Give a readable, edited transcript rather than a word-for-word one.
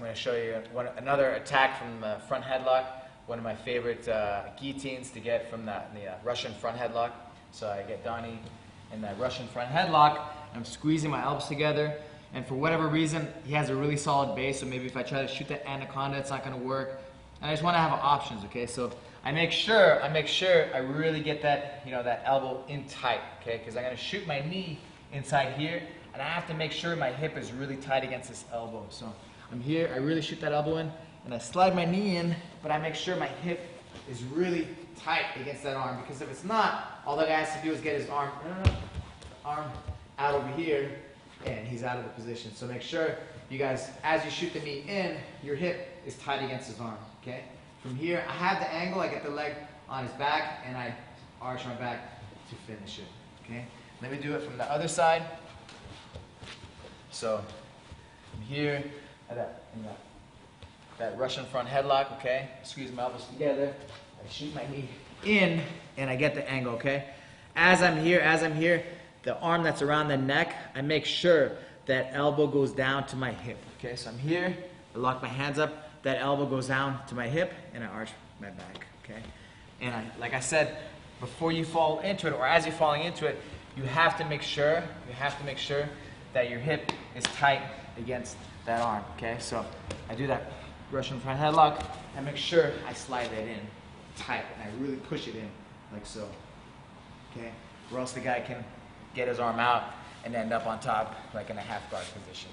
going to show you another attack from the front headlock, one of my favorite guillotines to get from the Russian front headlock. So I get Donnie in that Russian front headlock, I'm squeezing my elbows together, and for whatever reason, he has a really solid base, so maybe if I try to shoot that anaconda, it's not going to work. And I just want to have options, okay? So I make sure I really get that, that elbow in tight, okay? Because I'm going to shoot my knee inside here, and I have to make sure my hip is really tight against this elbow. So I'm here, I really shoot that elbow in, and I slide my knee in, but I make sure my hip is really tight against that arm, because if it's not, all the guy has to do is get his arm out over here, and he's out of the position. So make sure you guys, as you shoot the knee in, your hip is tight against his arm, okay? From here, I have the angle, I get the leg on his back, and I arch my back to finish it, okay? Let me do it from the other side. So, from here, that Russian front headlock, okay? Squeeze my elbows together, I shoot my knee in, and I get the angle, okay? As I'm here, the arm that's around the neck, I make sure that elbow goes down to my hip, okay? So I'm here, I lock my hands up, that elbow goes down to my hip, and I arch my back, okay? And like I said, before you fall into it, or as you're falling into it, you have to make sure that your hip is tight against that arm, okay? So I do that Russian front headlock, I make sure I slide that in tight, and I really push it in, like so, okay? Or else the guy can get his arm out and end up on top, like in a half guard position.